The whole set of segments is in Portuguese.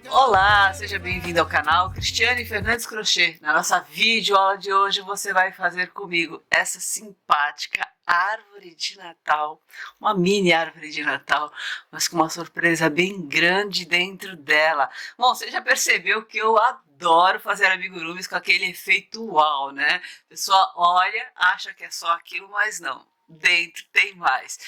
Olá, seja bem-vindo ao canal Cristiane Fernandes Crochê. Na nossa videoaula de hoje você vai fazer comigo essa simpática árvore de Natal, uma mini árvore de Natal, mas com uma surpresa bem grande dentro dela. Bom, você já percebeu que eu adoro fazer amigurumis com aquele efeito uau, né? A pessoa olha, acha que é só aquilo, mas não, dentro tem mais.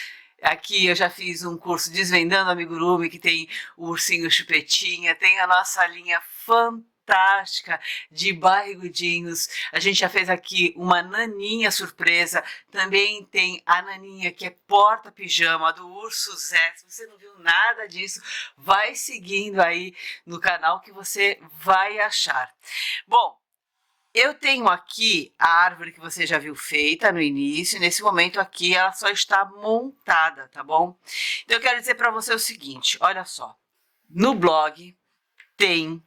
Aqui eu já fiz um curso Desvendando Amigurumi, que tem o ursinho Chupetinha, tem a nossa linha fantástica de barrigudinhos. A gente já fez aqui uma naninha surpresa, também tem a naninha que é porta-pijama do Urso Zé. Se você não viu nada disso, vai seguindo aí no canal que você vai achar. Bom, eu tenho aqui a árvore que você já viu feita no início, nesse momento aqui ela só está montada, tá bom? Então eu quero dizer para você o seguinte, olha só, no blog tem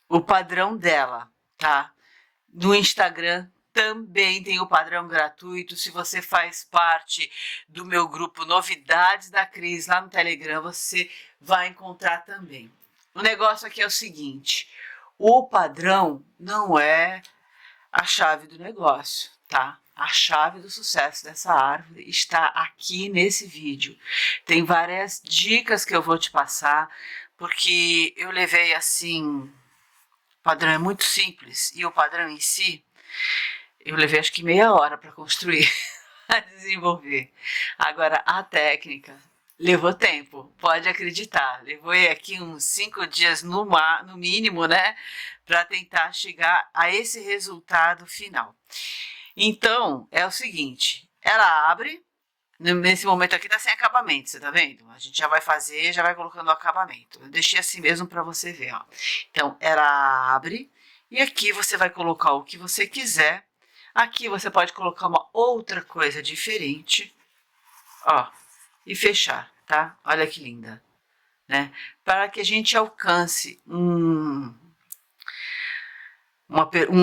o padrão dela, tá? No Instagram também tem o padrão gratuito. Se você faz parte do meu grupo Novidades da Cris lá no Telegram, você vai encontrar também. O negócio aqui é o seguinte, o padrão não é a chave do negócio, tá? A chave do sucesso dessa árvore está aqui nesse vídeo. Tem várias dicas que eu vou te passar, porque eu levei assim, o padrão é muito simples, e o padrão em si, eu levei acho que meia hora para construir, para desenvolver. Agora, a técnica levou tempo, pode acreditar. Levou aqui uns 5 dias no mínimo, né? Para tentar chegar a esse resultado final. Então, é o seguinte, ela abre, nesse momento aqui tá sem acabamento, você tá vendo? A gente já vai fazer, já vai colocando o acabamento. Eu deixei assim mesmo para você ver, ó. Então, ela abre e aqui você vai colocar o que você quiser. Aqui você pode colocar uma outra coisa diferente, ó, e fechar, tá? Olha que linda, né? Para que a gente alcance um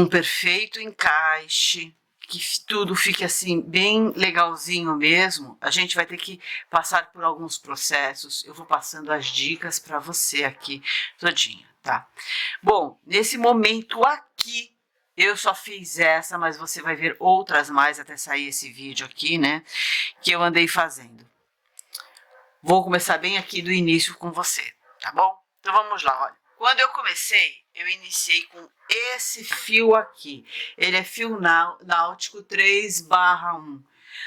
perfeito encaixe, que tudo fique assim bem legalzinho mesmo, a gente vai ter que passar por alguns processos. Eu vou passando as dicas para você aqui todinha, tá? Bom, nesse momento aqui eu só fiz essa, mas você vai ver outras mais até sair esse vídeo aqui, né? Que eu andei fazendo. Vou começar bem aqui do início com você, tá bom? Então vamos lá, olha. Quando eu comecei, eu iniciei com esse fio aqui. Ele é fio náutico 3/1.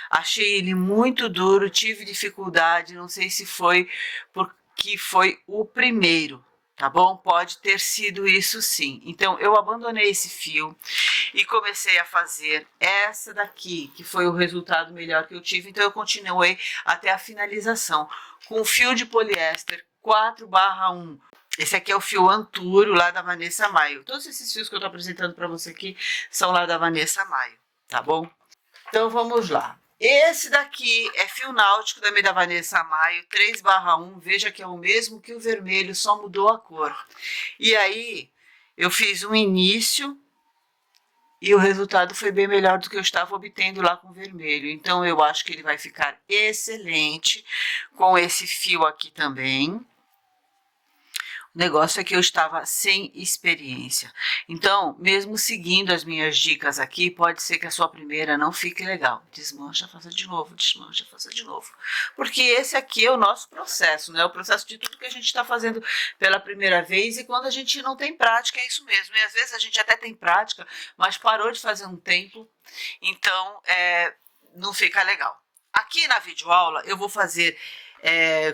Achei ele muito duro, tive dificuldade, não sei se foi porque foi o primeiro, tá bom? Pode ter sido isso sim. Então eu abandonei esse fio e comecei a fazer essa daqui, que foi o resultado melhor que eu tive. Então eu continuei até a finalização com fio de poliéster 4/1. Esse aqui é o fio Antúrio, lá da Vanessa Maio. Todos esses fios que eu tô apresentando para você aqui são lá da Vanessa Maio, tá bom? Então vamos lá. Esse daqui é fio náutico também da Vanessa Maio, 3/1. Veja que é o mesmo que o vermelho, só mudou a cor. E aí eu fiz um início e o resultado foi bem melhor do que eu estava obtendo lá com o vermelho. Então eu acho que ele vai ficar excelente com esse fio aqui também. O negócio é que eu estava sem experiência. Então, mesmo seguindo as minhas dicas aqui, pode ser que a sua primeira não fique legal. Desmancha, faça de novo, desmancha, faça de novo. Porque esse aqui é o nosso processo, né? O processo de tudo que a gente está fazendo pela primeira vez, e quando a gente não tem prática, é isso mesmo. E às vezes a gente até tem prática, mas parou de fazer um tempo, então não fica legal. Aqui na videoaula eu vou fazer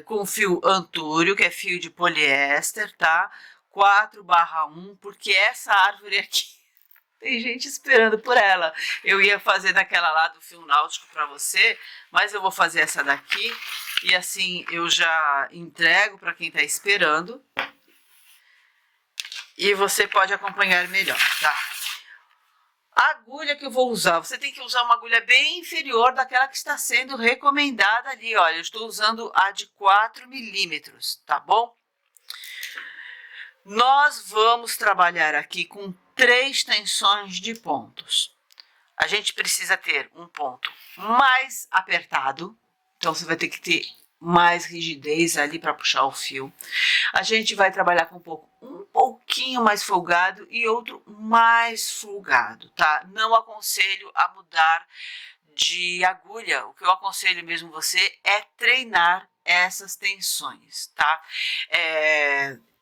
com fio Antúrio, que é fio de poliéster, tá? 4/1, porque essa árvore aqui tem gente esperando por ela. Eu ia fazer daquela lá do fio náutico para você, mas eu vou fazer essa daqui e assim eu já entrego para quem tá esperando. E você pode acompanhar melhor, tá? A agulha que eu vou usar, você tem que usar uma agulha bem inferior daquela que está sendo recomendada ali, olha, eu estou usando a de 4 milímetros, tá bom? Nós vamos trabalhar aqui com 3 tensões de pontos. A gente precisa ter um ponto mais apertado, então você vai ter que ter mais rigidez ali para puxar o fio. A gente vai trabalhar com um pouquinho mais folgado e outro mais folgado, tá? Não aconselho a mudar de agulha. O que eu aconselho mesmo você é treinar essas tensões, tá?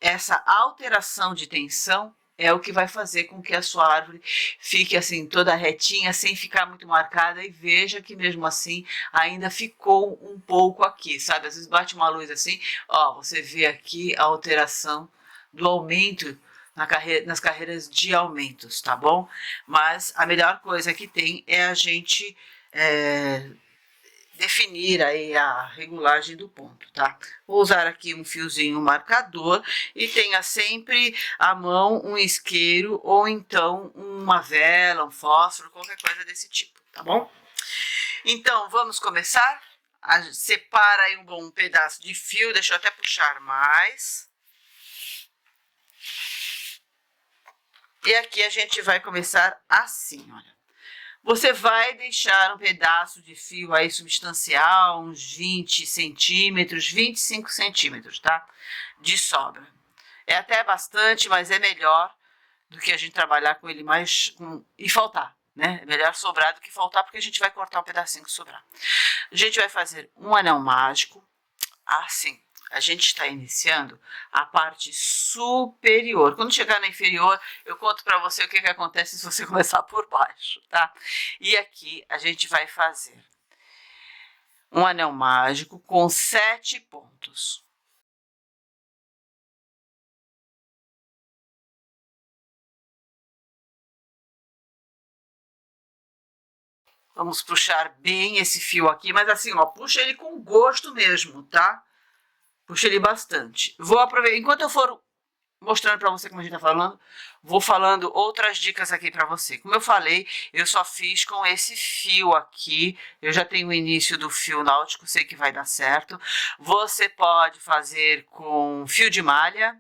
Essa alteração de tensão é o que vai fazer com que a sua árvore fique assim toda retinha, sem ficar muito marcada, e veja que mesmo assim ainda ficou um pouco aqui, sabe? Às vezes bate uma luz assim, ó, você vê aqui a alteração do aumento nas carreiras de aumentos, tá bom? Mas a melhor coisa que tem é a gente definir aí a regulagem do ponto, tá? Vou usar aqui um fiozinho marcador e tenha sempre à mão um isqueiro ou então uma vela, um fósforo, qualquer coisa desse tipo, tá bom? Então, vamos começar? Separa aí um bom pedaço de fio, deixa eu até puxar mais. E aqui a gente vai começar assim, olha. Você vai deixar um pedaço de fio aí substancial, uns 20 centímetros, 25 centímetros, tá? De sobra. É até bastante, mas é melhor do que a gente trabalhar com ele mais e faltar, né? É melhor sobrar do que faltar, porque a gente vai cortar um pedacinho que sobrar. A gente vai fazer um anel mágico, assim. A gente está iniciando a parte superior. Quando chegar na inferior, eu conto para você o que acontece se você começar por baixo, tá? E aqui a gente vai fazer um anel mágico com 7 pontos. Vamos puxar bem esse fio aqui, mas assim, ó, puxa ele com gosto mesmo, tá? Puxa ele bastante. Vou aproveitar, enquanto eu for mostrando para você como a gente tá falando, vou falando outras dicas aqui para você. Como eu falei, eu só fiz com esse fio aqui, eu já tenho o início do fio náutico, sei que vai dar certo. Você pode fazer com fio de malha,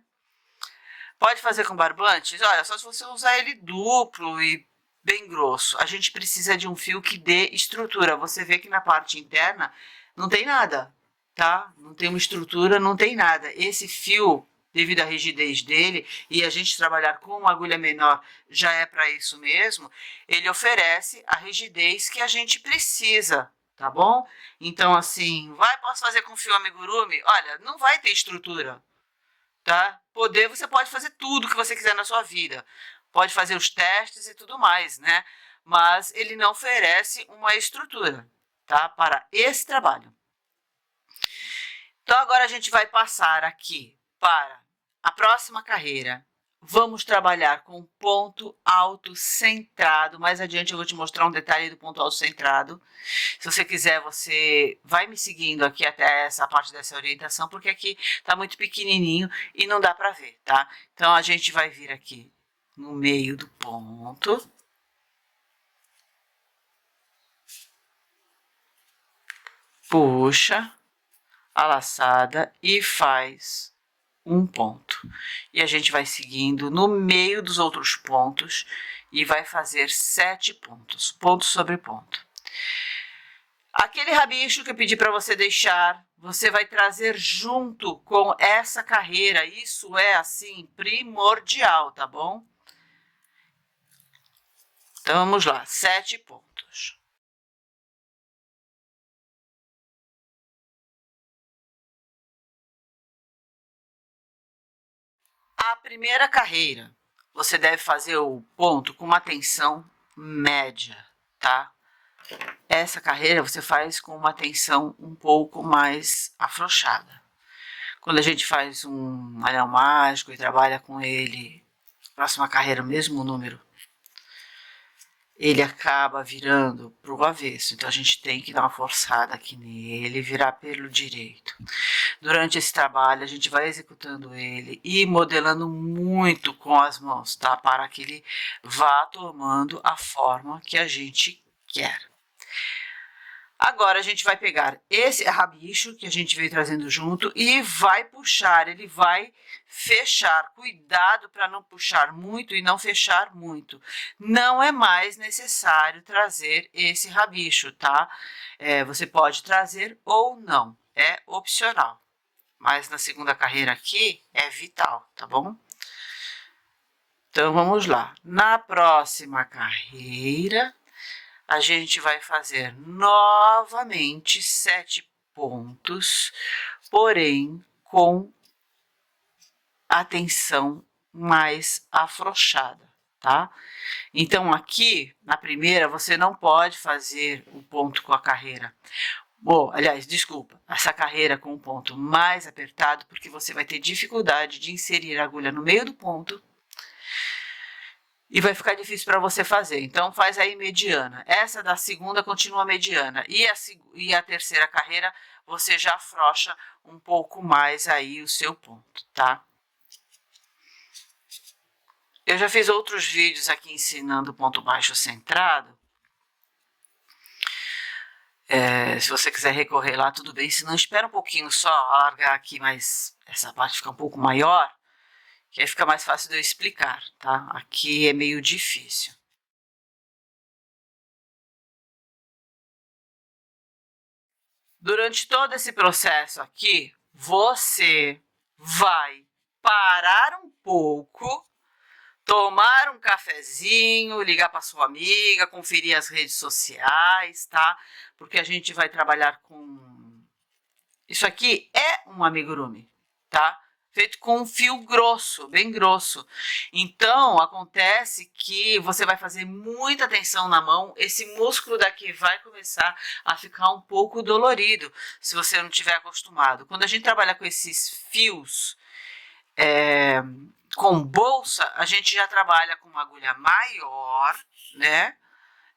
pode fazer com barbantes, olha, só se você usar ele duplo e bem grosso. A gente precisa de um fio que dê estrutura. Você vê que na parte interna não tem nada, tá? Não tem uma estrutura, não tem nada. Esse fio, devido à rigidez dele, e a gente trabalhar com uma agulha menor já é para isso mesmo, ele oferece a rigidez que a gente precisa, tá bom? Então, assim, posso fazer com fio amigurumi? Olha, não vai ter estrutura, tá? Você pode fazer tudo que você quiser na sua vida, pode fazer os testes e tudo mais, né? Mas ele não oferece uma estrutura, tá? Para esse trabalho. Então, agora a gente vai passar aqui para a próxima carreira. Vamos trabalhar com ponto alto centrado. Mais adiante eu vou te mostrar um detalhe do ponto alto centrado. Se você quiser, você vai me seguindo aqui até essa parte dessa orientação, porque aqui tá muito pequenininho e não dá para ver, tá? Então, a gente vai vir aqui no meio do ponto. Puxa a laçada e faz um ponto. E a gente vai seguindo no meio dos outros pontos e vai fazer 7 pontos, ponto sobre ponto. Aquele rabicho que eu pedi para você deixar, você vai trazer junto com essa carreira. Isso é, assim, primordial, tá bom? Então, vamos lá, 7 pontos. A primeira carreira, você deve fazer o ponto com uma tensão média, tá? Essa carreira você faz com uma tensão um pouco mais afrouxada. Quando a gente faz um anel mágico e trabalha com ele, próxima carreira, o mesmo número, ele acaba virando para o avesso. Então a gente tem que dar uma forçada aqui nele, virar pelo direito. Durante esse trabalho a gente vai executando ele e modelando muito com as mãos, tá? Para que ele vá tomando a forma que a gente quer. Agora a gente vai pegar esse rabicho que a gente veio trazendo junto e vai puxar, ele vai fechar. Cuidado para não puxar muito e não fechar muito. Não é mais necessário trazer esse rabicho, tá? Você pode trazer ou não. é opcional. Mas na segunda carreira aqui é vital, tá bom? Então vamos lá. Na próxima carreira, a gente vai fazer novamente 7 pontos, porém com a tensão mais afrouxada, tá? Então aqui, na primeira, você não pode fazer o ponto com a carreira. Aliás, desculpa, essa carreira com o ponto mais apertado, porque você vai ter dificuldade de inserir a agulha no meio do ponto e vai ficar difícil para você fazer. Então faz aí mediana. Essa da segunda continua mediana e a terceira carreira você já afrouxa um pouco mais aí o seu ponto, tá? Eu já fiz outros vídeos aqui ensinando ponto baixo centrado. Se você quiser recorrer lá, tudo bem. Se não, espera um pouquinho só, alargar aqui, mas essa parte fica um pouco maior, que aí fica mais fácil de eu explicar, tá? Aqui é meio difícil. Durante todo esse processo aqui, você vai parar um pouco, tomar um cafezinho, ligar para sua amiga, conferir as redes sociais, tá? Porque a gente vai trabalhar com... Isso aqui é um amigurumi, tá? Feito com um fio grosso, bem grosso. Então, acontece que você vai fazer muita tensão na mão, esse músculo daqui vai começar a ficar um pouco dolorido, se você não estiver acostumado. Quando a gente trabalha com esses fios com bolsa, a gente já trabalha com uma agulha maior, né?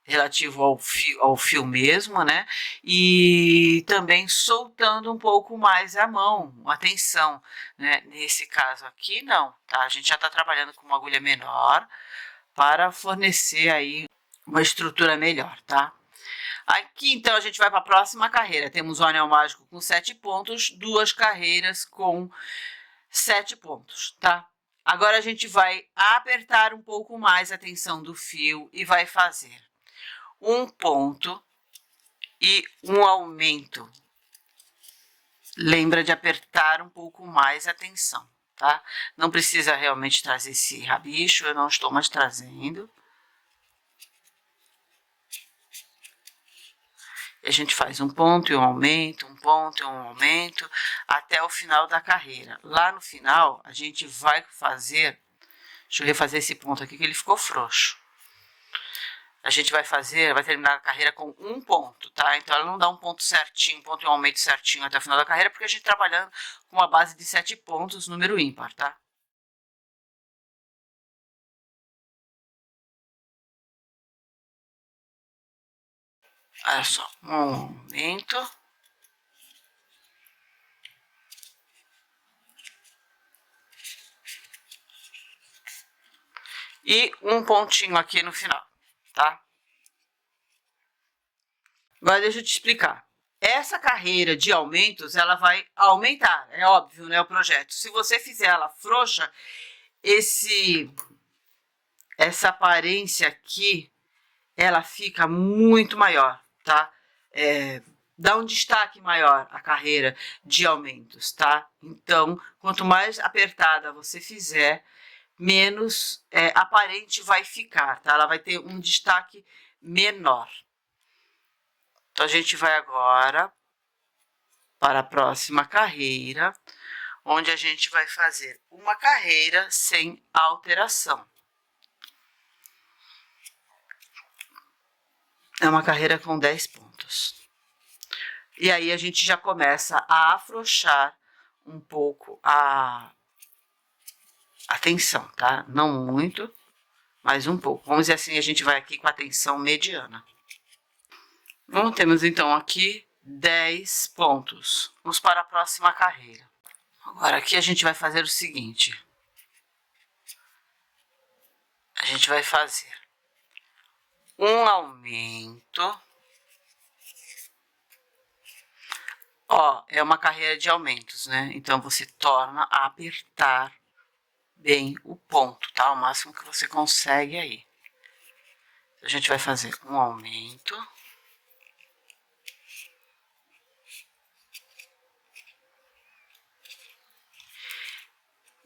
Relativo ao fio mesmo, né? E também soltando um pouco mais a mão, a tensão, né? Nesse caso aqui, não, tá? A gente já tá trabalhando com uma agulha menor para fornecer aí uma estrutura melhor, tá? Aqui, então, a gente vai para a próxima carreira. Temos o anel mágico com 7 pontos, 2 carreiras com 7 pontos, tá? Agora a gente vai apertar um pouco mais a tensão do fio e vai fazer um ponto e um aumento. Lembra de apertar um pouco mais a tensão, tá? Não precisa realmente trazer esse rabicho, eu não estou mais trazendo. E a gente faz um ponto e um aumento, um ponto e um aumento, até o final da carreira. Lá no final, a gente vai fazer... Deixa eu refazer esse ponto aqui que ele ficou frouxo. A gente vai terminar a carreira com um ponto, tá? Então ela não dá um ponto certinho, um ponto e um aumento certinho até o final da carreira, porque a gente trabalhando com uma base de 7 pontos, número ímpar, tá? Olha só, um aumento. E um pontinho aqui no final, tá? Agora deixa eu te explicar. Essa carreira de aumentos, ela vai aumentar, é óbvio, né, o projeto. Se você fizer ela frouxa, essa aparência aqui, ela fica muito maior, tá? Dá um destaque maior à carreira de aumentos, tá? Então, quanto mais apertada você fizer, menos aparente vai ficar, tá? Ela vai ter um destaque menor. Então, a gente vai agora para a próxima carreira, onde a gente vai fazer uma carreira sem alteração. É uma carreira com 10 pontos. E aí a gente já começa a afrouxar um pouco a tensão, tá? Não muito, mas um pouco. Vamos dizer assim, a gente vai aqui com a tensão mediana. Bom, temos então aqui 10 pontos. Vamos para a próxima carreira. Agora aqui a gente vai fazer o seguinte. A gente vai fazer um aumento. Ó, é uma carreira de aumentos, né? Então você torna a apertar bem o ponto, tá? O máximo que você consegue aí. A gente vai fazer um aumento.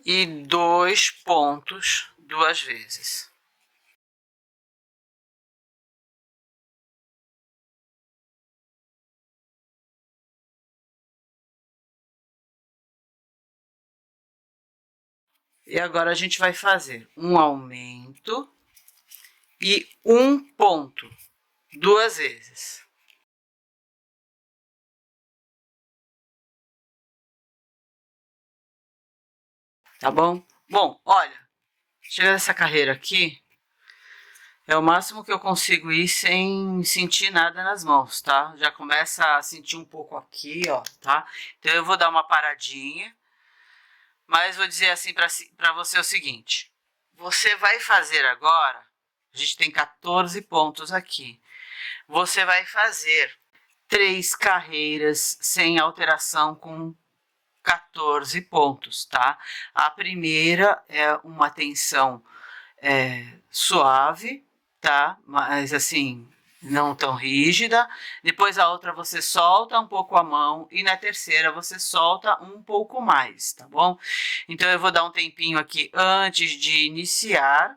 e 2 pontos 2 vezes. E agora a gente vai fazer um aumento e 1 ponto 2 vezes. Tá bom? Bom, olha, chega nessa carreira aqui, é o máximo que eu consigo ir sem sentir nada nas mãos, tá? Já começa a sentir um pouco aqui, ó, tá? Então eu vou dar uma paradinha, mas vou dizer assim para você o seguinte: você vai fazer agora, a gente tem 14 pontos aqui. Você vai fazer 3 carreiras sem alteração com 14 pontos, tá? A primeira é uma tensão suave, tá? Mas assim, não tão rígida. Depois a outra você solta um pouco a mão e na terceira você solta um pouco mais, tá bom? Então eu vou dar um tempinho aqui antes de iniciar.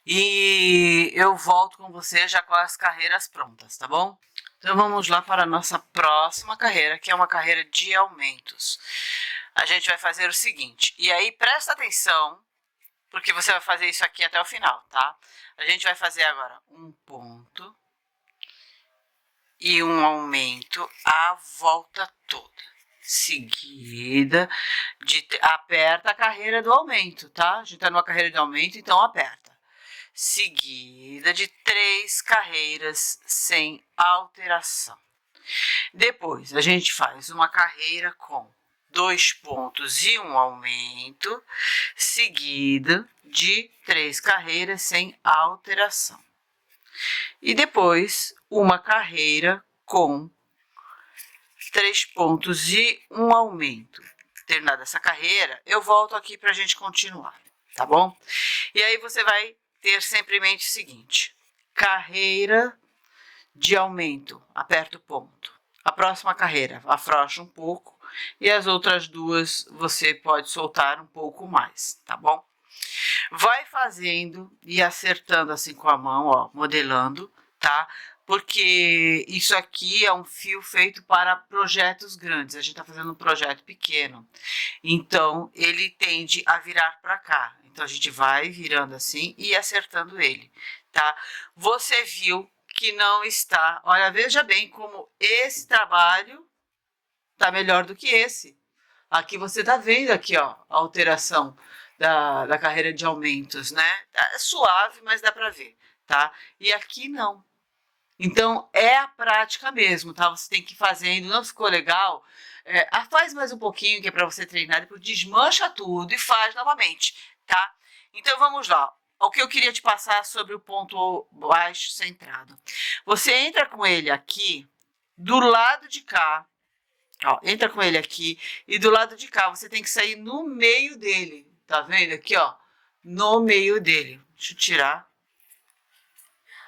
E eu volto com você já com as carreiras prontas, tá bom? Então vamos lá para a nossa próxima carreira, que é uma carreira de aumentos. A gente vai fazer o seguinte, e aí presta atenção, porque você vai fazer isso aqui até o final, tá? A gente vai fazer agora um ponto e um aumento à volta toda. Seguida de aperta a carreira do aumento, tá? A gente tá numa carreira de aumento, então aperta. Seguida de 3 carreiras sem alteração. Depois a gente faz uma carreira com 2 pontos e um aumento, seguida de 3 carreiras sem alteração. E depois uma carreira com 3 pontos e um aumento. Terminada essa carreira, eu volto aqui para a gente continuar, tá bom? E aí você vai ter sempre em mente o seguinte: carreira de aumento, aperta o ponto. A próxima carreira, afrouxa um pouco e as outras duas você pode soltar um pouco mais, tá bom? Vai fazendo e acertando assim com a mão, ó, modelando, tá? Porque isso aqui é um fio feito para projetos grandes. A gente tá fazendo um projeto pequeno, então ele tende a virar para cá. Então a gente vai virando assim e acertando ele, tá? Você viu que não está. Olha, veja bem como esse trabalho tá melhor do que esse. Aqui você tá vendo aqui, ó, a alteração da carreira de aumentos, né? É suave, mas dá para ver, tá? E aqui não. Então é a prática mesmo, tá? Você tem que ir fazendo. Não ficou legal? Faz mais um pouquinho que é para você treinar, depois desmancha tudo e faz novamente, tá? Então vamos lá. O que eu queria te passar sobre o ponto baixo centrado. Você entra com ele aqui do lado de cá, ó, entra com ele aqui e do lado de cá você tem que sair no meio dele, tá vendo aqui, ó, no meio dele. Deixa eu tirar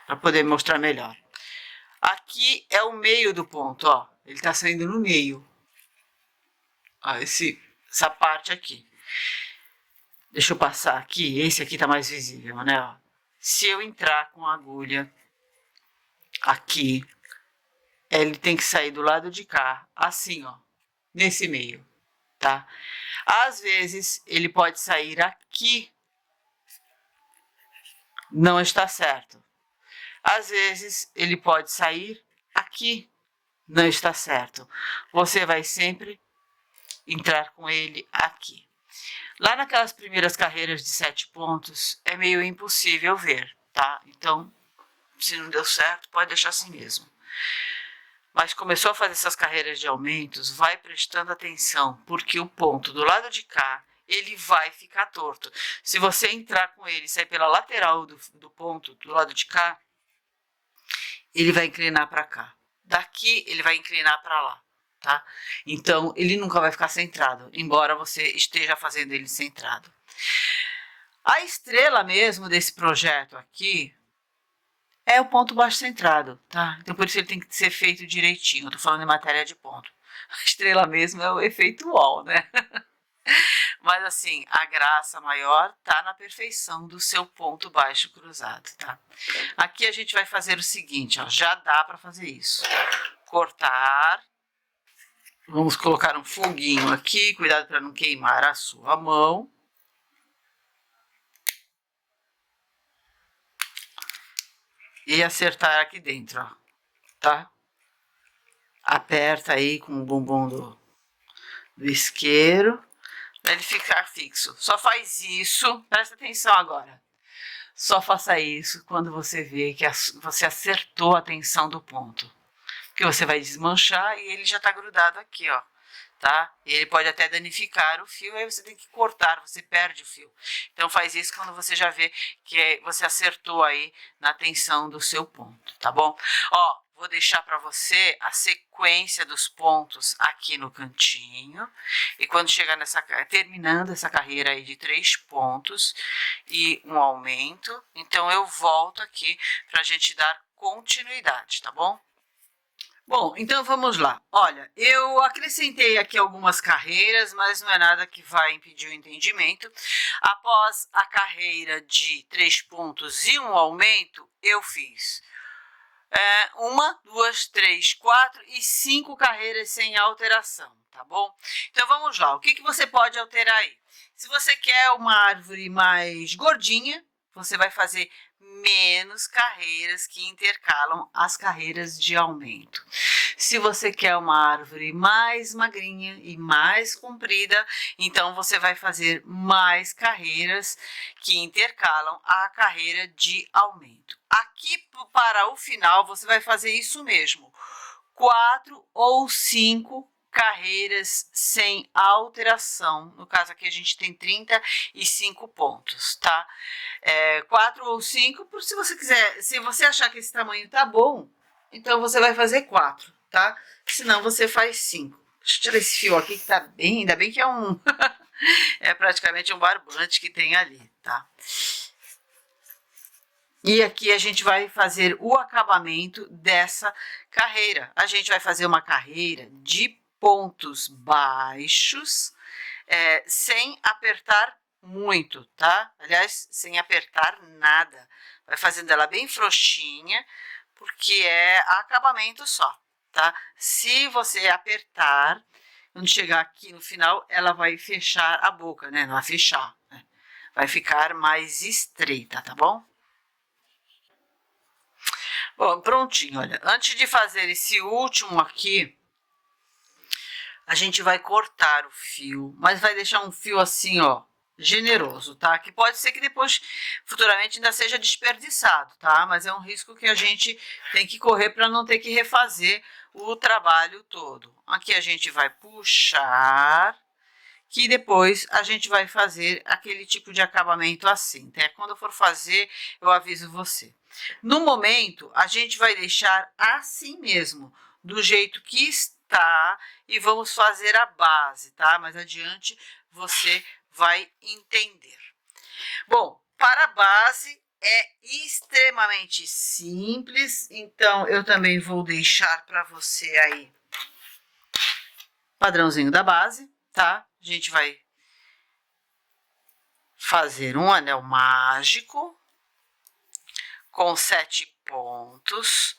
para poder mostrar melhor. Aqui é o meio do ponto, ó, ele tá saindo no meio, ó, essa parte aqui. Deixa eu passar aqui, esse aqui tá mais visível, né, ó. Se eu entrar com a agulha aqui, ele tem que sair do lado de cá, assim, ó, nesse meio, tá? Às vezes, ele pode sair aqui, não está certo. Às vezes, ele pode sair aqui, não está certo. Você vai sempre entrar com ele aqui. Lá naquelas primeiras carreiras de 7 pontos, é meio impossível ver, tá? Então, se não deu certo, pode deixar assim mesmo. Mas começou a fazer essas carreiras de aumentos, vai prestando atenção, porque o ponto do lado de cá, ele vai ficar torto. Se você entrar com ele e sair pela lateral do ponto, do lado de cá, ele vai inclinar para cá. Daqui, ele vai inclinar para lá, tá? Então, ele nunca vai ficar centrado, embora você esteja fazendo ele centrado. A estrela mesmo desse projeto aqui é o ponto baixo centrado, tá? Então, por isso ele tem que ser feito direitinho. Eu tô falando em matéria de ponto. A estrela mesmo é o efeito UOL, né? Mas assim, a graça maior tá na perfeição do seu ponto baixo cruzado, tá? Aqui a gente vai fazer o seguinte, ó, já dá para fazer isso. Cortar. Vamos colocar um foguinho aqui, cuidado para não queimar a sua mão. E acertar aqui dentro, ó, tá? Aperta aí com o bumbum do isqueiro, para ele ficar fixo. Só faz isso, presta atenção agora. Só faça isso quando você vê que você acertou a tensão do ponto. Porque você vai desmanchar e ele já tá grudado aqui, ó. Tá? E ele pode até danificar o fio, aí você tem que cortar, você perde o fio. Então faz isso quando você já vê que você acertou aí na tensão do seu ponto, tá bom? Ó, vou deixar para você a sequência dos pontos aqui no cantinho. E quando chegar terminando essa carreira aí de 3 pontos e um aumento, então eu volto aqui para a gente dar continuidade, tá bom? Bom, então vamos lá. Olha, eu acrescentei aqui algumas carreiras, mas não é nada que vai impedir o entendimento. Após a carreira de 3 pontos e um aumento, eu fiz 1, 2, 3, 4 e 5 carreiras sem alteração, tá bom? Então vamos lá, o que você pode alterar aí? Se você quer uma árvore mais gordinha, você vai fazer menos carreiras que intercalam as carreiras de aumento. Se você quer uma árvore mais magrinha e mais comprida, então você vai fazer mais carreiras que intercalam a carreira de aumento. Aqui para o final você vai fazer isso mesmo, 4 ou 5 carreiras sem alteração. No caso aqui a gente tem 35 pontos, tá? 4 ou 5, se você quiser, se você achar que esse tamanho tá bom, então você vai fazer 4, tá? Senão você faz 5. Deixa eu tirar esse fio aqui que tá bem, ainda bem que é um é praticamente um barbante que tem ali, tá? E aqui a gente vai fazer o acabamento dessa carreira. A gente vai fazer uma carreira de pontos baixos, sem apertar muito, tá? Aliás, sem apertar nada. Vai fazendo ela bem frouxinha, porque é acabamento só, tá? Se você apertar, quando chegar aqui no final, ela vai fechar a boca, né? Não vai fechar, né? Vai ficar mais estreita, tá bom? Bom, prontinho, olha. Antes de fazer esse último aqui, a gente vai cortar o fio, mas vai deixar um fio assim, ó, generoso, tá? Que pode ser que depois, futuramente, ainda seja desperdiçado, tá? Mas é um risco que a gente tem que correr para não ter que refazer o trabalho todo. Aqui a gente vai puxar, que depois a gente vai fazer aquele tipo de acabamento assim, tá? Quando eu for fazer, eu aviso você. No momento, a gente vai deixar assim mesmo, do jeito que está, e vamos fazer a base, tá? Mais adiante você vai entender. Bom, para a base é extremamente simples, então eu também vou deixar para você aí padrãozinho da base, tá? A gente vai fazer um anel mágico com 7 pontos.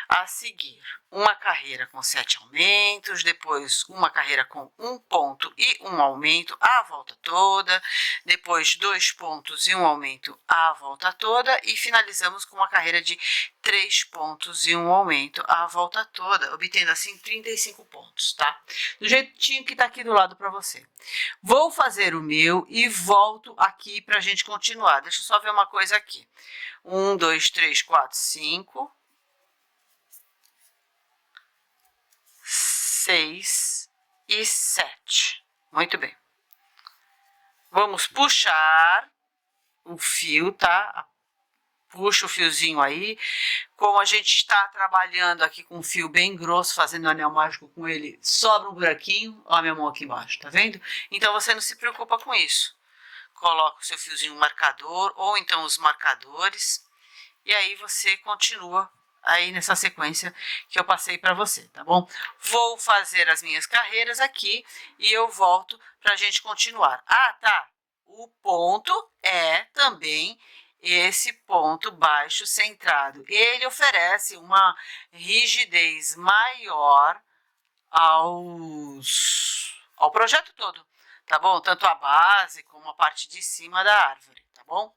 A seguir, uma carreira com 7 aumentos, depois uma carreira com 1 ponto e 1 aumento a volta toda, depois 2 pontos e 1 aumento a volta toda, e finalizamos com uma carreira de 3 pontos e 1 aumento a volta toda, obtendo assim 35 pontos, tá? Do jeitinho que tá aqui do lado para você. Vou fazer o meu e volto aqui pra gente continuar. Deixa eu só ver uma coisa aqui. 1, 2, 3, 4, 5... 6 e 7. Muito bem. Vamos puxar o fio, tá? Puxa o fiozinho aí. Como a gente está trabalhando aqui com um fio bem grosso, fazendo anel mágico com ele, sobra um buraquinho. Ó a minha mão aqui embaixo, tá vendo? Então você não se preocupa com isso. Coloca o seu fiozinho marcador, ou então os marcadores, e aí você continua aí nessa sequência que eu passei para você, tá bom? Vou fazer as minhas carreiras aqui e eu volto para a gente continuar. Ah, tá. O ponto é também esse ponto baixo centrado. Ele oferece uma rigidez maior ao projeto todo, tá bom? Tanto a base como a parte de cima da árvore, tá bom?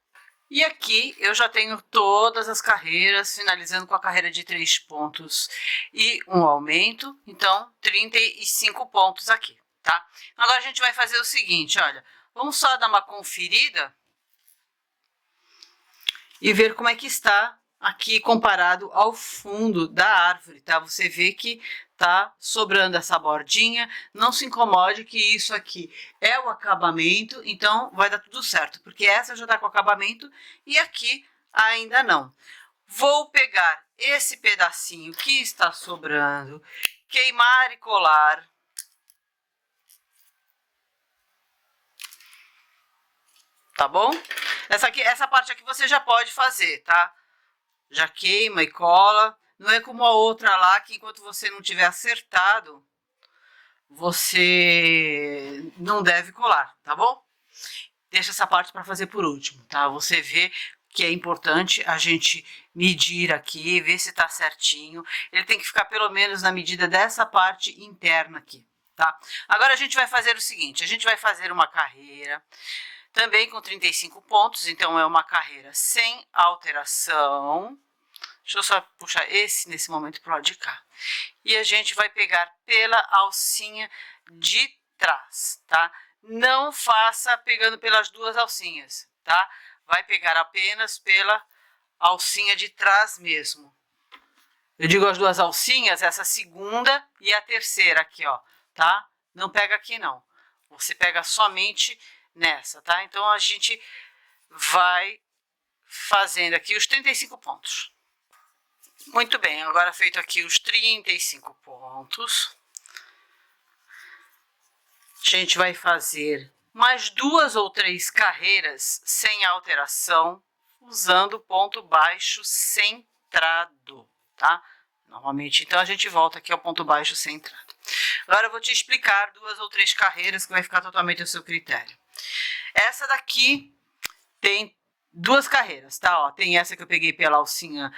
E aqui eu já tenho todas as carreiras, finalizando com a carreira de 3 pontos e um aumento, então 35 pontos aqui, tá? Agora a gente vai fazer o seguinte, olha, vamos só dar uma conferida e ver como é que está aqui comparado ao fundo da árvore, tá? Você vê que tá sobrando essa bordinha, não se incomode que isso aqui é o acabamento, então vai dar tudo certo, porque essa já tá com acabamento e aqui ainda não. Vou pegar esse pedacinho que está sobrando, queimar e colar. Tá bom? Essa parte aqui você já pode fazer, tá? Já queima e cola. Não é como a outra lá, que enquanto você não tiver acertado, você não deve colar, tá bom? Deixa essa parte para fazer por último, tá? Você vê que é importante a gente medir aqui, ver se tá certinho. Ele tem que ficar pelo menos na medida dessa parte interna aqui, tá? Agora a gente vai fazer o seguinte, a gente vai fazer uma carreira também com 35 pontos, então é uma carreira sem alteração. Deixa eu só puxar esse nesse momento pro lado de cá. E a gente vai pegar pela alcinha de trás, tá? Não faça pegando pelas duas alcinhas, tá? Vai pegar apenas pela alcinha de trás mesmo. Eu digo as duas alcinhas, essa segunda e a terceira aqui, ó, tá? Não pega aqui não. Você pega somente nessa, tá? Então a gente vai fazendo aqui os 35 pontos. Muito bem, agora feito aqui os 35 pontos, a gente vai fazer mais 2 ou 3 carreiras sem alteração, usando o ponto baixo centrado, tá? Novamente, então a gente volta aqui ao ponto baixo centrado. Agora eu vou te explicar 2 ou 3 carreiras que vai ficar totalmente ao seu critério. Essa daqui tem 2 carreiras, tá? Ó, tem essa que eu peguei pela alcinha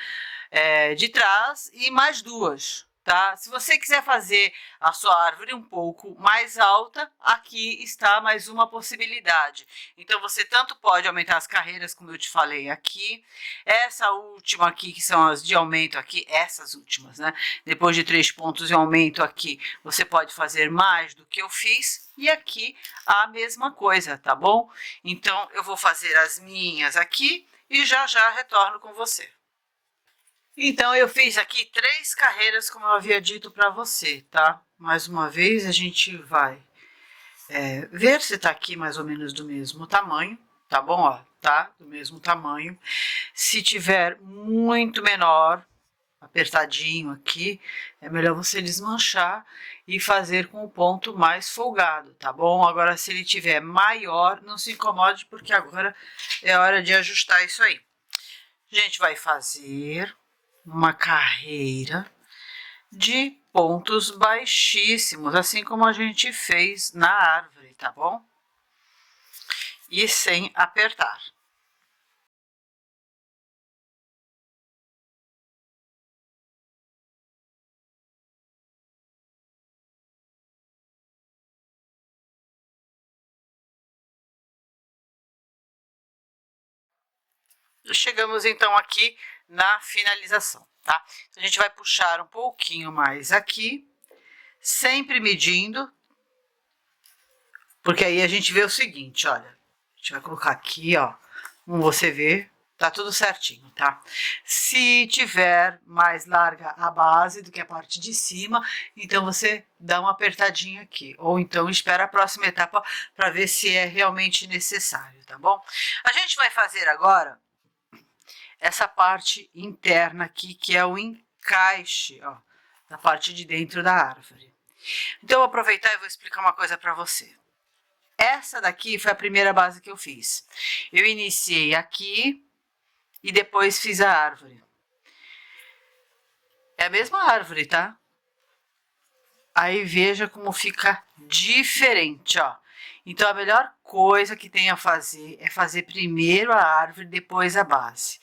de trás e mais 2, tá? Se você quiser fazer a sua árvore um pouco mais alta, aqui está mais uma possibilidade. Então você tanto pode aumentar as carreiras, como eu te falei aqui, essa última aqui, que são as de aumento aqui, essas últimas, né? Depois de 3 pontos de aumento aqui, você pode fazer mais do que eu fiz, e aqui a mesma coisa, tá bom? Então eu vou fazer as minhas aqui e já já retorno com você. Então, eu fiz aqui 3 carreiras, como eu havia dito para você, tá? Mais uma vez, a gente vai ver se tá aqui mais ou menos do mesmo tamanho, tá bom? Ó, tá do mesmo tamanho. Se tiver muito menor, apertadinho aqui, é melhor você desmanchar e fazer com o ponto mais folgado, tá bom? Agora, se ele tiver maior, não se incomode, porque agora é hora de ajustar isso aí. A gente vai fazer uma carreira de pontos baixíssimos, assim como a gente fez na árvore, tá bom? E sem apertar. Chegamos então aqui na finalização, tá? A gente vai puxar um pouquinho mais aqui, sempre medindo, porque aí a gente vê o seguinte, olha, a gente vai colocar aqui, ó, como você vê, tá tudo certinho, tá? Se tiver mais larga a base do que a parte de cima, então você dá uma apertadinha aqui, ou então espera a próxima etapa para ver se é realmente necessário, tá bom? A gente vai fazer agora essa parte interna aqui, que é o encaixe, ó, da parte de dentro da árvore. Então, eu vou aproveitar e vou explicar uma coisa para você. Essa daqui foi a primeira base que eu fiz. Eu iniciei aqui e depois fiz a árvore. É a mesma árvore, tá? Aí veja como fica diferente, ó. Então a melhor coisa que tem a fazer é fazer primeiro a árvore, depois a base.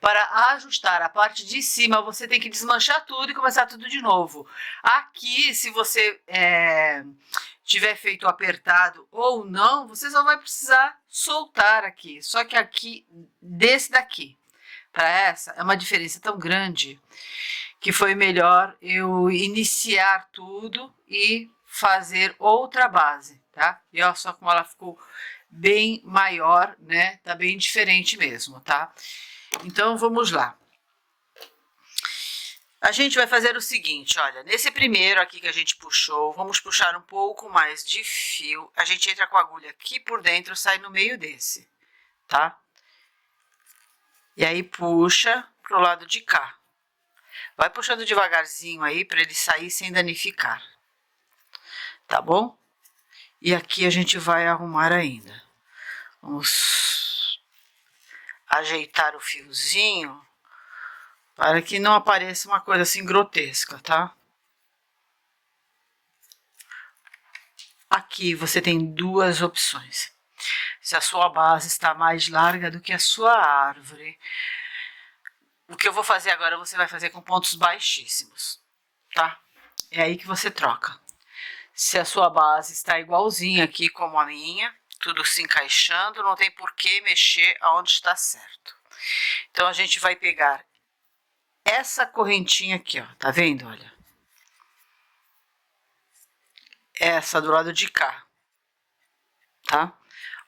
Para ajustar a parte de cima, você tem que desmanchar tudo e começar tudo de novo. Aqui, se você tiver feito apertado ou não, você só vai precisar soltar aqui. Só que aqui, desse daqui para essa, é uma diferença tão grande que foi melhor eu iniciar tudo e fazer outra base, tá? E olha só como ela ficou bem maior, né? Tá bem diferente mesmo, tá? Então vamos lá. A gente vai fazer o seguinte, olha, nesse primeiro aqui que a gente puxou, vamos puxar um pouco mais de fio. A gente entra com a agulha aqui por dentro, sai no meio desse, tá? E aí puxa pro lado de cá. Vai puxando devagarzinho aí para ele sair sem danificar. Tá bom? E aqui a gente vai arrumar ainda. Vamos ajeitar o fiozinho para que não apareça uma coisa assim grotesca, tá? Aqui você tem duas opções. Se a sua base está mais larga do que a sua árvore, o que eu vou fazer agora você vai fazer com pontos baixíssimos, tá? É aí que você troca. Se a sua base está igualzinha aqui como a minha, tudo se encaixando, não tem por que mexer aonde está certo. Então a gente vai pegar essa correntinha aqui, ó, tá vendo? Olha. Essa do lado de cá, tá?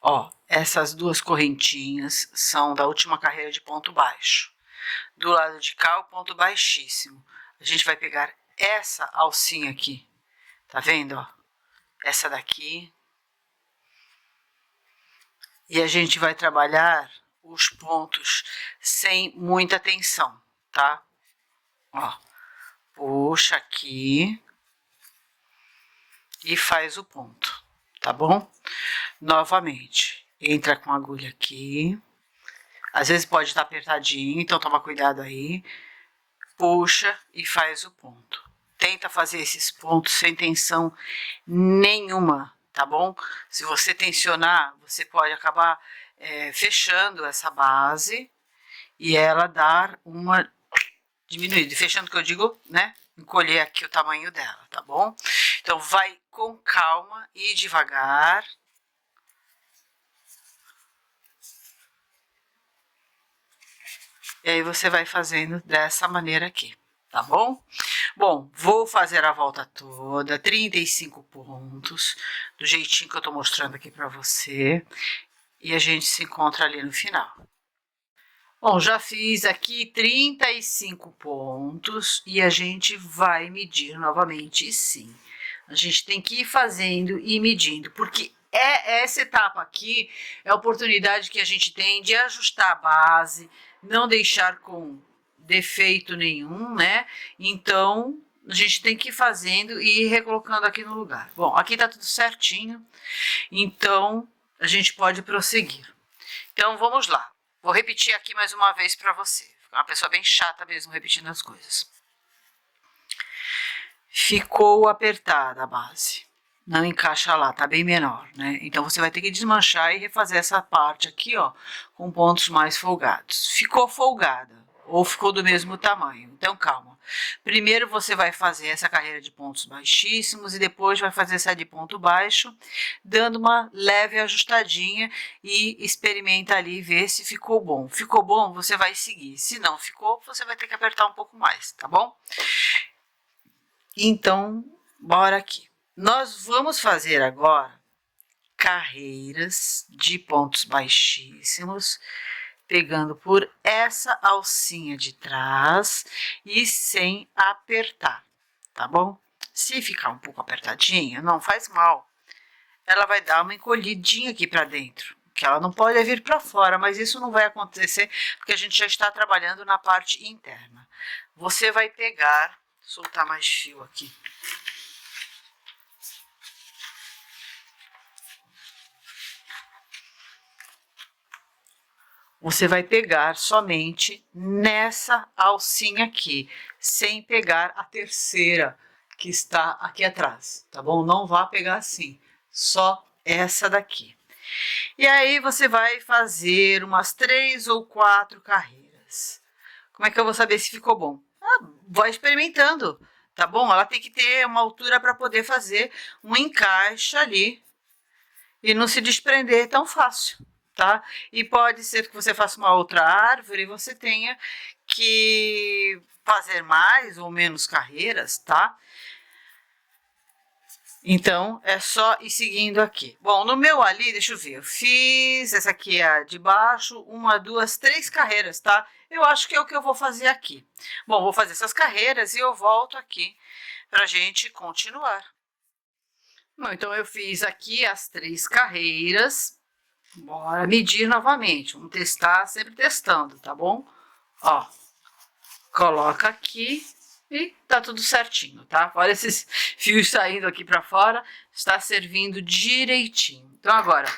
Ó, essas duas correntinhas são da última carreira de ponto baixo. Do lado de cá, o ponto baixíssimo. A gente vai pegar essa alcinha aqui, tá vendo, ó? Essa daqui. E a gente vai trabalhar os pontos sem muita tensão, tá? Ó, puxa aqui e faz o ponto, tá bom? Novamente, entra com a agulha aqui. Às vezes pode estar apertadinho, então toma cuidado aí. Puxa e faz o ponto. Tenta fazer esses pontos sem tensão nenhuma, tá bom? Se você tensionar, você pode acabar fechando essa base e ela dar uma diminuída. Fechando que eu digo, né? Encolher aqui o tamanho dela, tá bom? Então vai com calma e devagar. E aí você vai fazendo dessa maneira aqui, tá bom? Bom, vou fazer a volta toda, 35 pontos, do jeitinho que eu tô mostrando aqui pra você. E a gente se encontra ali no final. Bom, já fiz aqui 35 pontos e a gente vai medir novamente, sim. A gente tem que ir fazendo e medindo, porque essa etapa aqui é a oportunidade que a gente tem de ajustar a base, não deixar com defeito nenhum, né? Então, a gente tem que ir fazendo e ir recolocando aqui no lugar. Bom, aqui tá tudo certinho, então a gente pode prosseguir. Então, vamos lá. Vou repetir aqui mais uma vez para você. Fica uma pessoa bem chata mesmo repetindo as coisas. Ficou apertada a base. Não encaixa lá, tá bem menor, né? Então você vai ter que desmanchar e refazer essa parte aqui, ó, com pontos mais folgados. Ficou folgada ou ficou do mesmo tamanho. Então calma. Primeiro você vai fazer essa carreira de pontos baixíssimos e depois vai fazer essa de ponto baixo, dando uma leve ajustadinha e experimenta ali ver se ficou bom. Ficou bom, você vai seguir. Se não ficou, você vai ter que apertar um pouco mais, tá bom? Então, bora aqui. Nós vamos fazer agora carreiras de pontos baixíssimos, pegando por essa alcinha de trás e sem apertar, tá bom? Se ficar um pouco apertadinha, não faz mal. Ela vai dar uma encolhidinha aqui para dentro, que ela não pode vir para fora, mas isso não vai acontecer porque a gente já está trabalhando na parte interna. Você vai pegar, soltar mais fio aqui. você vai pegar somente nessa alcinha aqui, sem pegar a terceira que está aqui atrás, tá bom? Não vá pegar assim, só essa daqui. E aí você vai fazer umas 3 ou 4 carreiras. Como é que eu vou saber se ficou bom? Vai experimentando, tá bom? Ela tem que ter uma altura para poder fazer um encaixe ali e não se desprender tão fácil, tá? E pode ser que você faça uma outra árvore e você tenha que fazer mais ou menos carreiras, tá? Então, é só ir seguindo aqui. Bom, no meu ali, deixa eu ver, eu fiz essa aqui é a de baixo, 1, 2, 3 carreiras, tá? Eu acho que é o que eu vou fazer aqui. Bom, vou fazer essas carreiras e eu volto aqui pra gente continuar. Bom, então eu fiz aqui as 3 carreiras. Bora medir novamente, vamos testar, sempre testando, tá bom? Ó, coloca aqui. E tá tudo certinho, tá? Olha esses fios saindo aqui pra fora, está servindo direitinho. Então agora,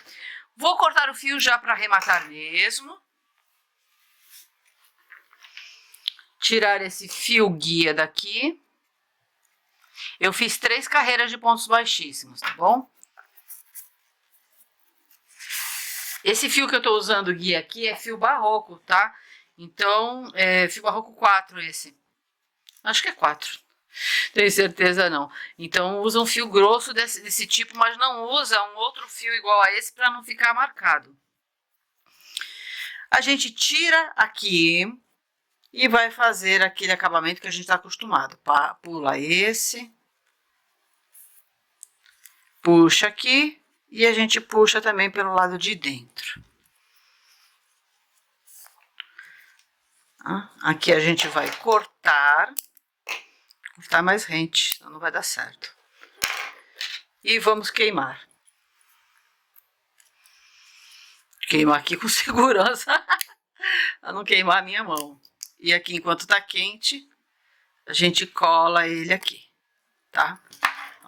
vou cortar o fio já para arrematar mesmo. Tirar esse fio guia daqui. Eu fiz 3 carreiras de pontos baixíssimos, tá bom? Esse fio que eu tô usando guia aqui é fio barroco, tá? Então, é fio barroco 4 esse. Acho que é 4. Tenho certeza não. Então usa um fio grosso desse tipo, mas não usa um outro fio igual a esse para não ficar marcado. A gente tira aqui e vai fazer aquele acabamento que a gente está acostumado. Pula esse. Puxa aqui e a gente puxa também pelo lado de dentro. Aqui a gente vai cortar mais rente, senão não vai dar certo. E vamos queimar. Queimar aqui com segurança, para não queimar a minha mão. E aqui, enquanto tá quente, a gente cola ele aqui, tá?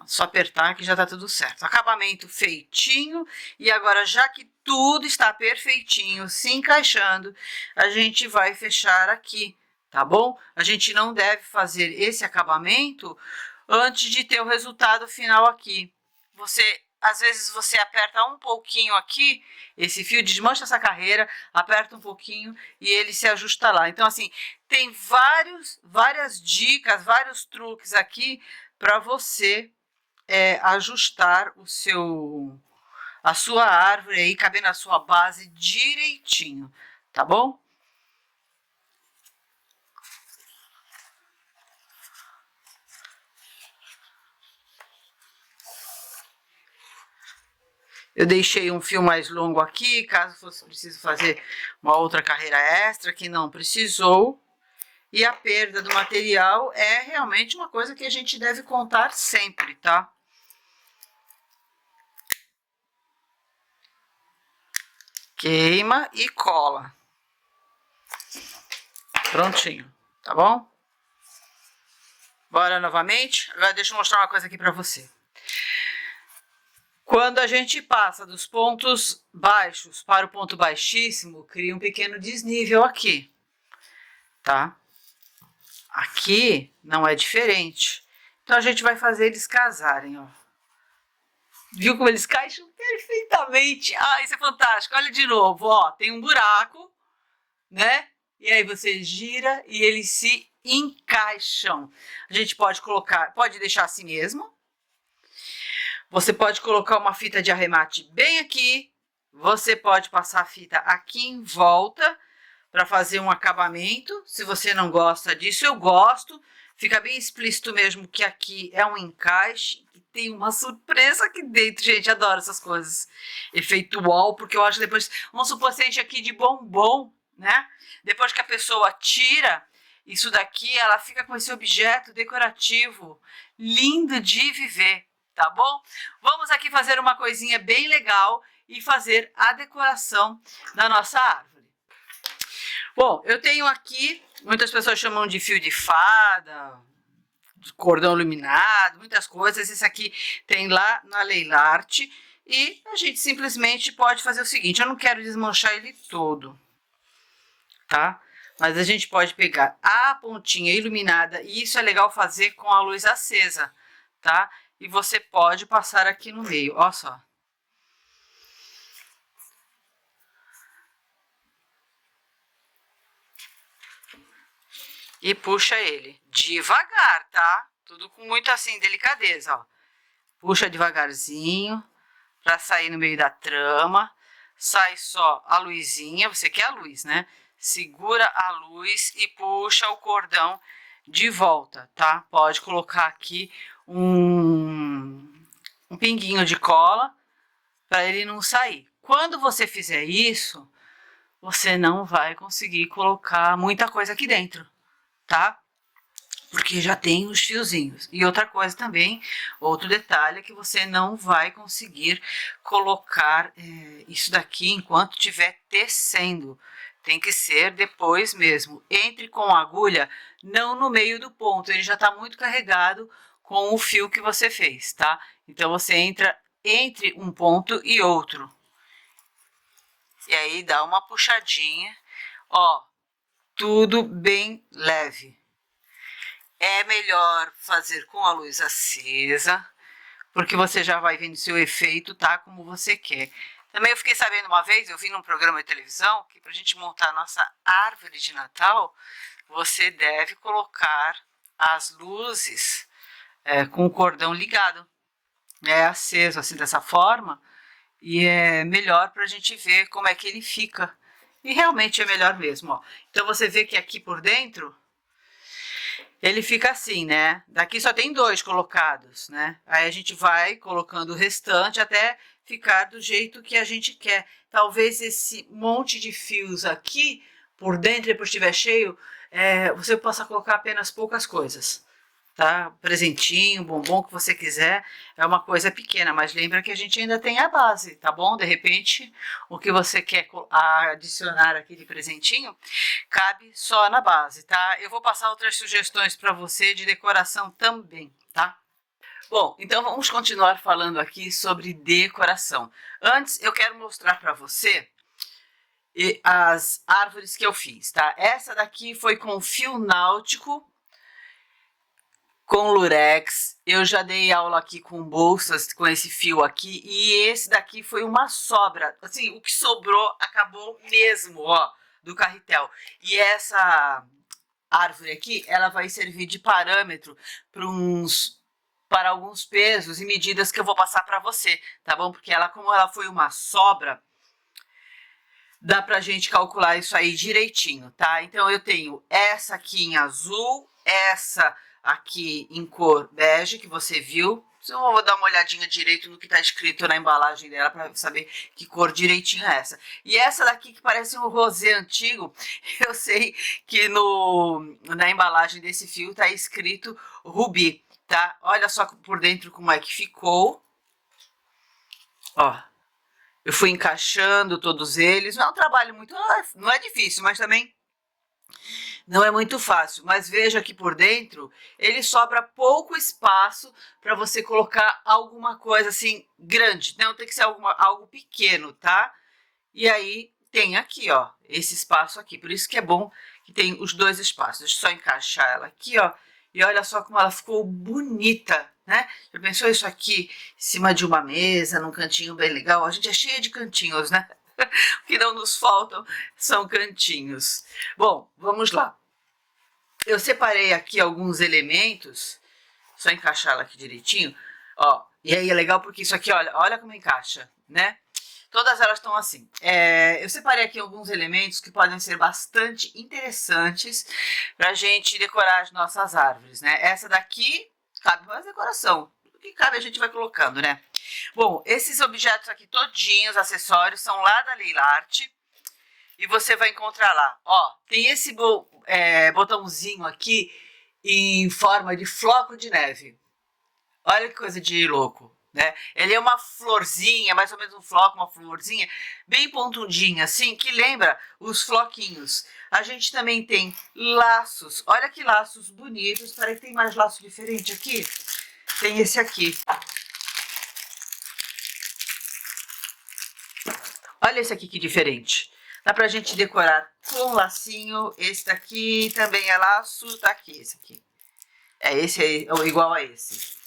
Só apertar que já tá tudo certo. Acabamento feitinho. E agora, já que tudo está perfeitinho, se encaixando, a gente vai fechar aqui, tá bom? A gente não deve fazer esse acabamento antes de ter o resultado final aqui. Às vezes você aperta um pouquinho aqui, esse fio, desmancha essa carreira, aperta um pouquinho e ele se ajusta lá. Então, assim, tem várias dicas, vários truques aqui para você ajustar a sua árvore aí, caber na sua base direitinho, tá bom? Eu deixei um fio mais longo aqui, caso fosse preciso fazer uma outra carreira extra, que não precisou. E a perda do material é realmente uma coisa que a gente deve contar sempre, tá? Queima e cola. Prontinho, tá bom? Bora novamente? Agora deixa eu mostrar uma coisa aqui pra você. Quando a gente passa dos pontos baixos para o ponto baixíssimo, cria um pequeno desnível aqui, tá? Aqui não é diferente. Então a gente vai fazer eles casarem, ó. Viu como eles encaixam perfeitamente? Ah, isso é fantástico. Olha de novo, ó, tem um buraco, né? E aí você gira e eles se encaixam. A gente pode deixar assim mesmo. Você pode colocar uma fita de arremate bem aqui. Você pode passar a fita aqui em volta para fazer um acabamento. Se você não gosta disso, eu gosto. Fica bem explícito mesmo que aqui é um encaixe. E tem uma surpresa aqui dentro, gente. Adoro essas coisas. Efeito wall, porque eu acho que depois... Vamos supor que enche aqui de bombom, né? Depois que a pessoa tira isso daqui, ela fica com esse objeto decorativo lindo de viver, tá bom? Vamos aqui fazer uma coisinha bem legal e fazer a decoração da nossa árvore. Bom, eu tenho aqui, muitas pessoas chamam de fio de fada, de cordão iluminado, muitas coisas. Esse aqui tem lá na Leilarte e a gente simplesmente pode fazer o seguinte, eu não quero desmanchar ele todo. tá? Mas a gente pode pegar a pontinha iluminada, e isso é legal fazer com a luz acesa, tá? E você pode passar aqui no meio, ó só. E puxa ele devagar, tá? Tudo com muita assim delicadeza, ó. Puxa devagarzinho para sair no meio da trama. Sai só a luzinha, você quer a luz, né? Segura a luz e puxa o cordão de volta, tá? Pode colocar aqui um pinguinho de cola para ele não sair. Quando você fizer isso, você não vai conseguir colocar muita coisa aqui dentro, tá? Porque já tem os fiozinhos. E outra coisa também, outro detalhe, é que você não vai conseguir colocar isso daqui enquanto estiver tecendo. Tem que ser depois mesmo. Entre com a agulha, não no meio do ponto, ele já está muito carregado com o fio que você fez, tá? Então você entra entre um ponto e outro. E aí dá uma puxadinha, ó, tudo bem leve. É melhor fazer com a luz acesa, porque você já vai vendo seu efeito, tá? Como você quer. Também eu fiquei sabendo uma vez, eu vi num programa de televisão, que pra gente montar a nossa árvore de Natal, você deve colocar as luzes com o cordão ligado, aceso assim dessa forma, e é melhor pra gente ver como é que ele fica. E realmente é melhor mesmo, ó. Então você vê que aqui por dentro ele fica assim, né? Daqui só tem 2 colocados, né? Aí a gente vai colocando o restante até ficar do jeito que a gente quer. Talvez esse monte de fios aqui, por dentro, depois estiver cheio, você possa colocar apenas poucas coisas, tá? Presentinho, bombom, que você quiser, é uma coisa pequena, mas lembra que a gente ainda tem a base, tá bom? De repente, o que você quer adicionar aqui de presentinho, cabe só na base, tá? Eu vou passar outras sugestões para você de decoração também, tá? Bom, então vamos continuar falando aqui sobre decoração. Antes, eu quero mostrar para você as árvores que eu fiz, tá? Essa daqui foi com fio náutico, com lurex. Eu já dei aula aqui com bolsas com esse fio aqui, e esse daqui foi uma sobra, assim, o que sobrou acabou mesmo, ó, do carretel. E essa árvore aqui, ela vai servir de parâmetro para alguns pesos e medidas que eu vou passar para você, tá bom? Porque ela, como ela foi uma sobra, dá pra gente calcular isso aí direitinho, tá? Então eu tenho essa aqui em azul, essa aqui em cor bege, que você viu. Eu vou dar uma olhadinha direito no que tá escrito na embalagem dela para saber que cor direitinho é essa. E essa daqui que parece um rosé antigo, eu sei que na embalagem desse fio tá escrito rubi, tá? Olha só por dentro como é que ficou. Ó, eu fui encaixando todos eles. Não é um trabalho muito, não é difícil, mas também não é muito fácil, mas veja que por dentro ele sobra pouco espaço para você colocar alguma coisa assim grande. Não tem que ser algo pequeno, tá? E aí tem aqui, ó, esse espaço aqui. Por isso que é bom que tem os 2 espaços. Deixa eu só encaixar ela aqui, ó. E olha só como ela ficou bonita, né? Já pensou isso aqui em cima de uma mesa, num cantinho bem legal? A gente é cheia de cantinhos, né? O que não nos faltam são cantinhos. Bom, vamos lá. Eu separei aqui alguns elementos, só encaixar ela aqui direitinho, ó, e aí é legal porque isso aqui, olha como encaixa, né? Todas elas estão assim. Eu separei aqui alguns elementos que podem ser bastante interessantes pra gente decorar as nossas árvores, né? Essa daqui cabe mais decoração, o que cabe a gente vai colocando, né? Bom, esses objetos aqui todinhos, acessórios, são lá da Leilarte. E você vai encontrar lá, ó, tem esse botãozinho aqui em forma de floco de neve. Olha que coisa de louco, né? Ele é uma florzinha, mais ou menos um floco, uma florzinha, bem pontudinha assim, que lembra os floquinhos. A gente também tem laços, olha que laços bonitos, peraí que tem mais laço diferente aqui. Tem esse aqui. Olha esse aqui que diferente. Dá pra gente decorar com lacinho. Esse daqui também é laço, tá aqui, esse aqui. Esse é igual a esse.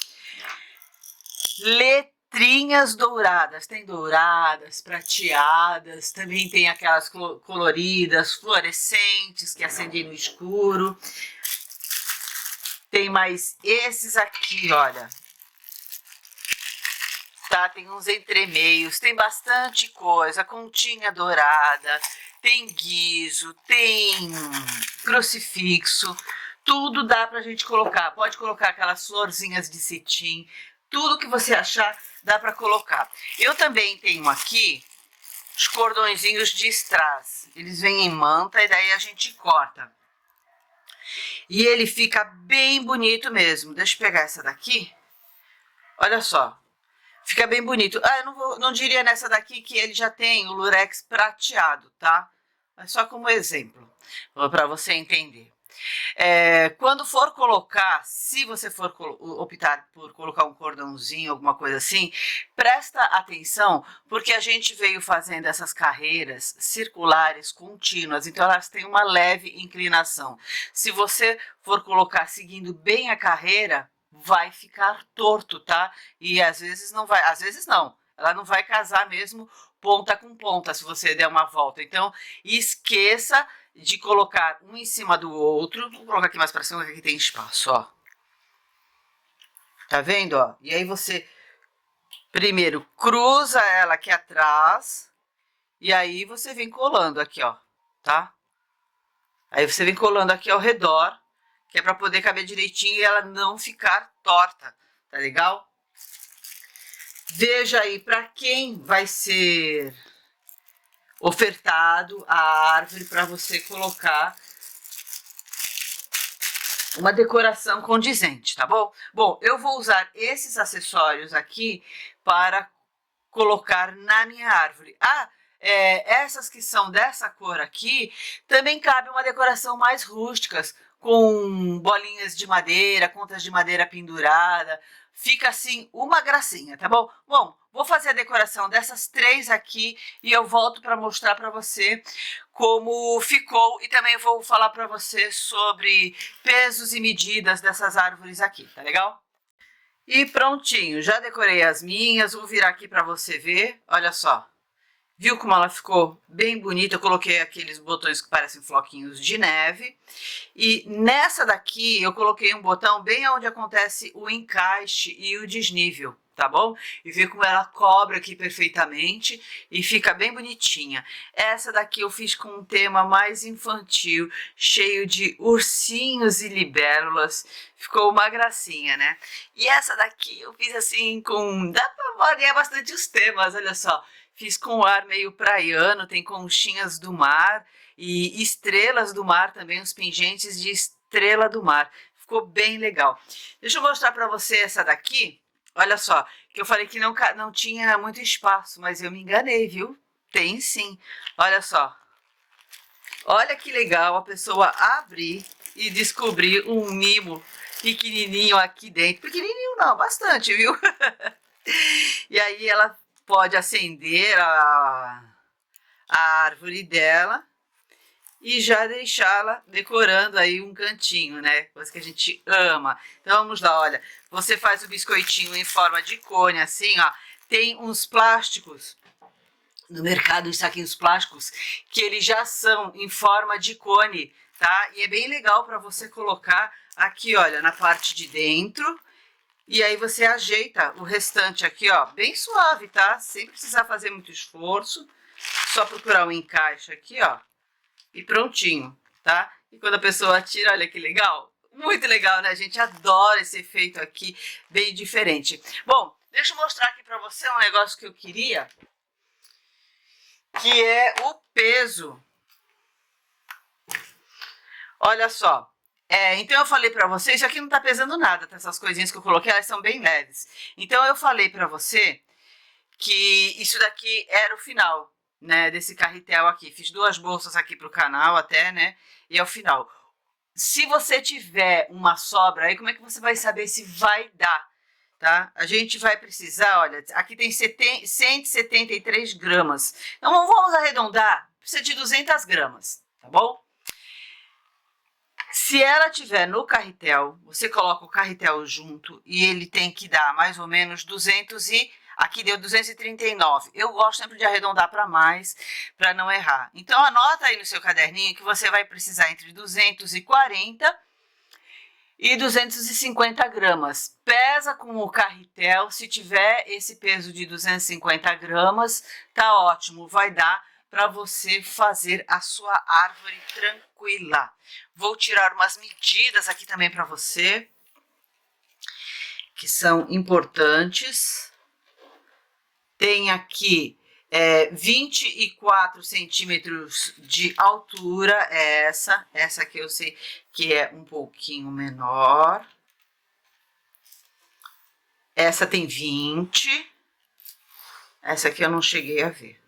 Letrinhas douradas, tem douradas, prateadas, também tem aquelas coloridas, fluorescentes, que acendem no escuro. Tem mais esses aqui, olha. Tá, tem uns entremeios, tem bastante coisa, continha dourada, tem guiso, tem crucifixo, tudo dá pra gente colocar. Pode colocar aquelas florzinhas de cetim, tudo que você achar dá pra colocar. Eu também tenho aqui os cordõezinhos de strass, eles vêm em manta e daí a gente corta. E ele fica bem bonito mesmo. Deixa eu pegar essa daqui, olha só. Fica bem bonito. Ah, eu não diria nessa daqui que ele já tem o lurex prateado, tá? Mas só como exemplo, para você entender. Quando for colocar, se você for optar por colocar um cordãozinho, alguma coisa assim, presta atenção, porque a gente veio fazendo essas carreiras circulares contínuas, então elas têm uma leve inclinação. Se você for colocar seguindo bem a carreira, vai ficar torto, tá? E às vezes não vai, às vezes não, ela não vai casar mesmo ponta com ponta se você der uma volta. Então, esqueça de colocar um em cima do outro. Vou colocar aqui mais pra cima, que aqui tem espaço, ó. Tá vendo, ó? E aí você primeiro cruza ela aqui atrás e aí você vem colando aqui, ó, tá? Aí você vem colando aqui ao redor, que é para poder caber direitinho e ela não ficar torta, tá legal? Veja aí para quem vai ser ofertado a árvore para você colocar uma decoração condizente, tá bom? Bom, eu vou usar esses acessórios aqui para colocar na minha árvore. Essas que são dessa cor aqui, também cabe uma decoração mais rústica, com bolinhas de madeira, contas de madeira pendurada. Fica assim uma gracinha, tá bom? Bom, vou fazer a decoração dessas três aqui e eu volto para mostrar para você como ficou e também vou falar para você sobre pesos e medidas dessas árvores aqui, tá legal? E prontinho, já decorei as minhas, vou virar aqui para você ver, olha só. Viu como ela ficou bem bonita? Eu coloquei aqueles botões que parecem floquinhos de neve. E nessa daqui eu coloquei um botão bem onde acontece o encaixe e o desnível, tá bom? E vê como ela cobre aqui perfeitamente e fica bem bonitinha. Essa daqui eu fiz com um tema mais infantil, cheio de ursinhos e libélulas. Ficou uma gracinha, né? E essa daqui eu fiz assim com... dá pra variar bastante os temas, olha só. Fiz com ar meio praiano, tem conchinhas do mar e estrelas do mar também, os pingentes de estrela do mar. Ficou bem legal. Deixa eu mostrar para você essa daqui. Olha só, que eu falei que não tinha muito espaço, mas eu me enganei, viu? Tem sim. Olha só. Olha que legal a pessoa abrir e descobrir um mimo pequenininho aqui dentro. Pequenininho não, bastante, viu? E aí ela pode acender a árvore dela e já deixá-la decorando aí um cantinho, né? Coisa que a gente ama. Então vamos lá, olha. Você faz o biscoitinho em forma de cone, assim, ó. Tem uns plásticos no mercado, uns saquinhos plásticos, que eles já são em forma de cone, tá? E é bem legal para você colocar aqui, olha, na parte de dentro. E aí você ajeita o restante aqui, ó, bem suave, tá? Sem precisar fazer muito esforço. Só procurar um encaixe aqui, ó. E prontinho, tá? E quando a pessoa tira, olha que legal. Muito legal, né? A gente adora esse efeito aqui, bem diferente. Bom, deixa eu mostrar aqui pra você um negócio que eu queria. Que é o peso. Olha só. Então eu falei pra você, isso aqui não tá pesando nada, tá? Essas coisinhas que eu coloquei, elas são bem leves. Então eu falei pra você que isso daqui era o final, né, desse carretel aqui. Fiz 2 bolsas aqui pro canal até, né, e é o final. Se você tiver uma sobra aí, como é que você vai saber se vai dar, tá? A gente vai precisar, olha, aqui tem 173 gramas. Então vamos arredondar precisa de 200 gramas, tá bom? Se ela tiver no carretel, você coloca o carretel junto e ele tem que dar mais ou menos 200 e... Aqui deu 239. Eu gosto sempre de arredondar para mais, para não errar. Então, anota aí no seu caderninho que você vai precisar entre 240 e 250 gramas. Pesa com o carretel. Se tiver esse peso de 250 gramas, tá ótimo. Vai dar para você fazer a sua árvore tranquila. Vou tirar umas medidas aqui também para você, que são importantes. Tem aqui 24 centímetros de altura, essa aqui eu sei que é um pouquinho menor. Essa tem 20, essa aqui eu não cheguei a ver.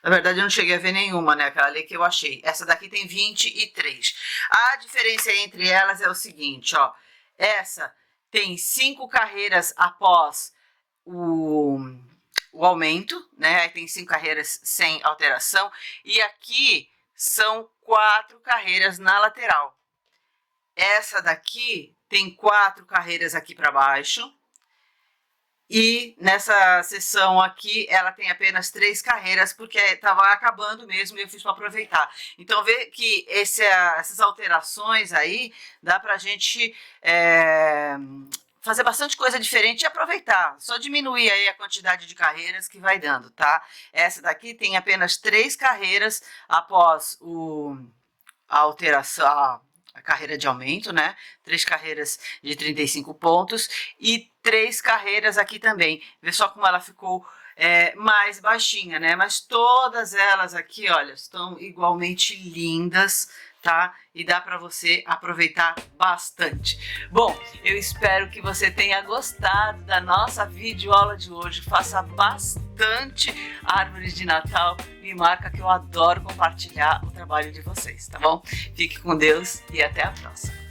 Na verdade, eu não cheguei a ver nenhuma, né? Aquela ali que eu achei. Essa daqui tem 23. A diferença entre elas é o seguinte, ó. Essa tem 5 carreiras após o aumento, né? Aí tem 5 carreiras sem alteração. E aqui são 4 carreiras na lateral. Essa daqui tem 4 carreiras aqui para baixo. E nessa seção aqui, ela tem apenas 3 carreiras, porque estava acabando mesmo e eu fiz para aproveitar. Então, vê que essas alterações aí, dá para a gente fazer bastante coisa diferente e aproveitar. Só diminuir aí a quantidade de carreiras que vai dando, tá? Essa daqui tem apenas 3 carreiras após a alteração, a carreira de aumento, né? 3 carreiras de 35 pontos e 3 carreiras aqui também. Vê só como ela ficou mais baixinha, né? Mas todas elas aqui, olha, estão igualmente lindas, tá? E dá para você aproveitar bastante. Bom, eu espero que você tenha gostado da nossa videoaula de hoje. Faça bastante árvores de Natal. Me marca que eu adoro compartilhar o trabalho de vocês, tá bom? Fique com Deus e até a próxima.